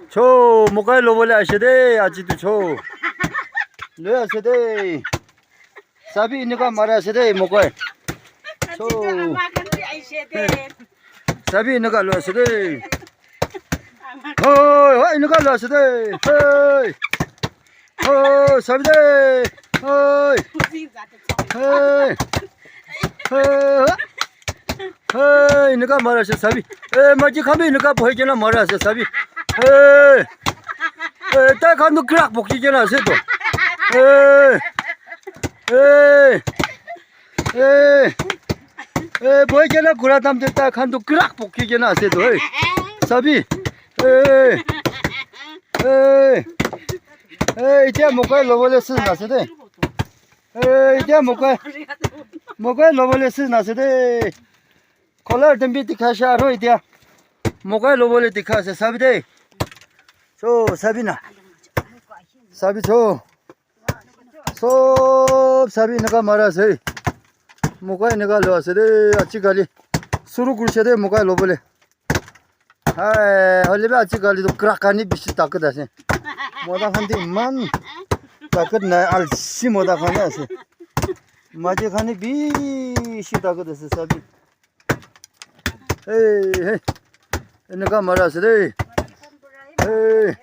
초 모가이 로벌레 아시데 아지도 초 네 아시데 사비 이니까 말하시데 모가이 초 사비 이니까 로시데 허이 이니까 로시데 허이 허이 사비데 허이 허이 허이 이니까 말하시 사비 에 마지 가면 이니까 보이잖아 말하시 사비 ता खानु क्राक बोकिजना छ त बोइजना कुरा दाम ता खानु क्राक बोकिजना छ त सबै इতিয়া मकै लबले छ न छ दे इতিয়া मकै लबले छ न छ दे कलर दम्बी दिखाशा रो इতিয়া मकै लबले दिखासे सबै दे 초 사비나 사비 초 사비 내가 말하세 뭐가 내가 넣었어데 아치갈리 수루 굴셔데 뭐가 넣어볼래 할리베 아치갈리도 크라카니 비시 따거다세 뭐다 한데 만 따거나 알시 뭐다 가냐세 마지 가니 비시 따거다세 사비 에이 내가 말하세데 Hey,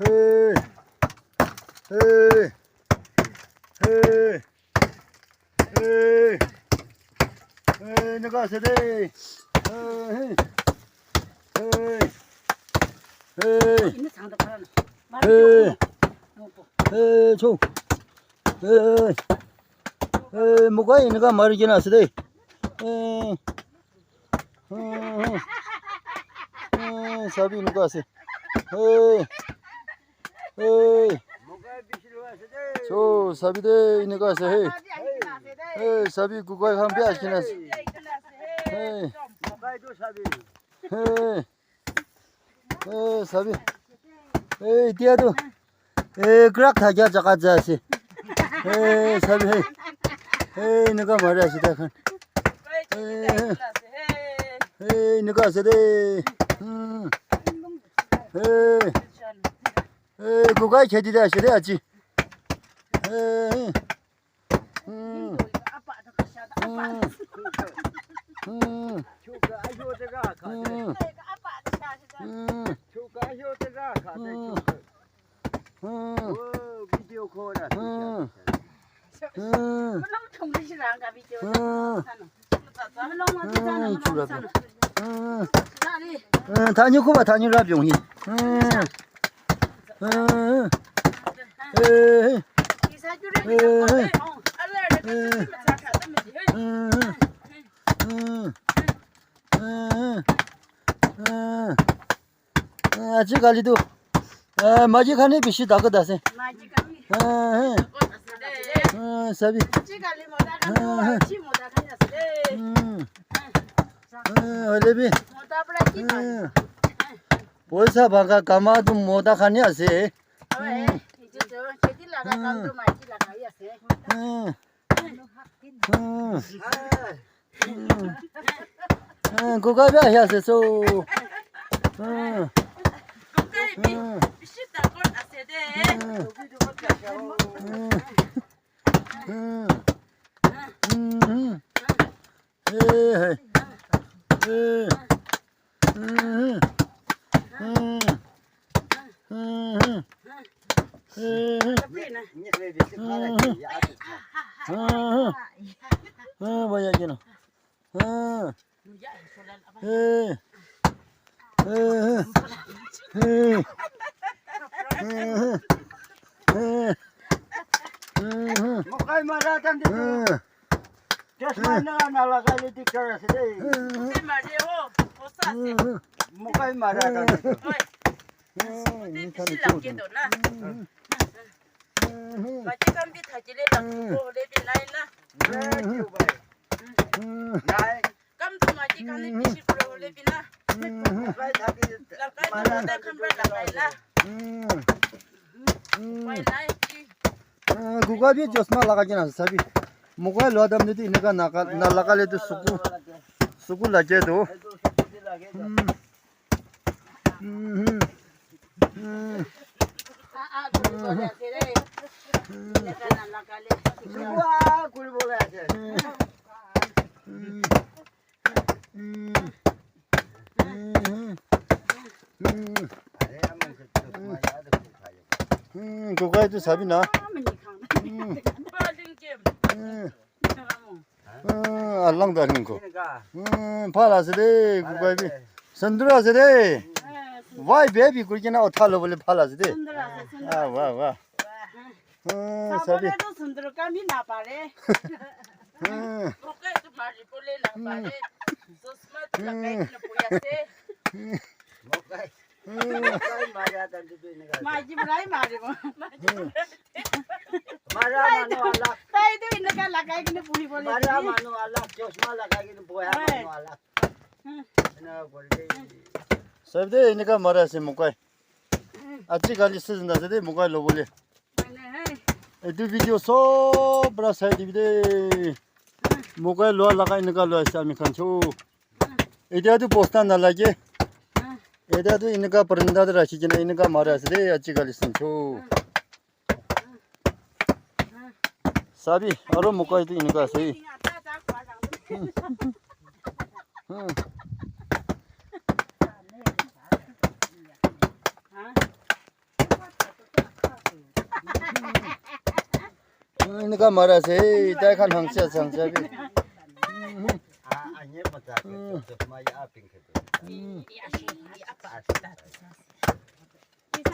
hey, hey, hey, hey, hey, 내가 세대. Hey, hey, hey, hey, hey, 총. Hey, hey, 뭐가 내가 말이잖아 세대. Hey, 사비 누가 하세? 저 사비데 누가 하세? 사비 구가이 한 배 하시나스? 사비. 디아도. 그락 타자 자가자시. 사비. 누가 말하시다 칸. 누가 하세데? 구가이 캐디다 시래 아지. 비디오 콜이야. 다녀고봐 다녀라 병이. 아직까지도 마지 가네 비시 다거다세. 마지 가미. 사비. 아직까지 못다 가는 치 못다 가냐세. 얼레비. 못다 브라키. 보이사 바가 가마도 못다 가냐세. 이제 저 제디 라가 감도 마치 라가야세. 그거 봐 해야세소. 뭐야 이거는 Mokai maratan dito. Just mana nalakali di keras deh. Mokai maratan dito. Ini kan itu. Macam kita hajilah langsung boleh dinai lah. Nai. Kamu tu macam ni bisik boleh bina. Lakai mana kan berlakai lah. Why Guga भी चश्मा लगा के ना सभी मुका लोदम ने इनका ना लगा ले तो सुकू लगे दो 와 굴 보내야지. 그거에도 sabina. 알랑다는 거. 팔아서래 그거에 선들어서래. 와이 베비 그러기나 어탈로 볼래 팔아서래. 와. 사비. 사버레도 손들어 까미 나발에. 먹게도 말이 볼래 나발에. 소스마트 나가이는 보야세. 먹가이 말이야 단도 되는 거. 마지 브라이 말이 뭐. 말아 마노 알라. ताइ도 있는 거 나가이는 보이 볼래. 말아 마노 알라. 조스마 라가기는 보야 마노 알라. 나 볼래. sabde inika marase mukai. Achi gali sizndasede mukai lobole. Edu video so bra side bide. Mukai lo laga inika lo sami khancho. Edadu postan na lage. Edadu inika paranda da rashijina inika marasede achi gali sincho. Sabi aro mukai tu inika sei. 이니까 말하세 대칸 항시야 상자비 아니 맞다. 조스마 야 핑크도.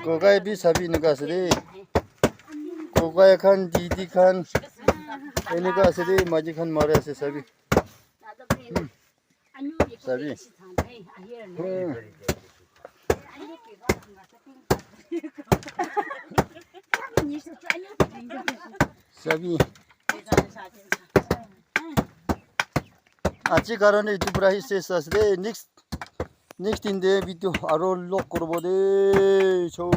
거가에 비 사비니까 쓰리 거가에 칸 디디 칸 이니까 쓰리 마지 칸 말하세 사비 사비 사비 아치 가라네 유튜브라 히세사스데 넥스트 인데 비디오 아로 록 거보데 초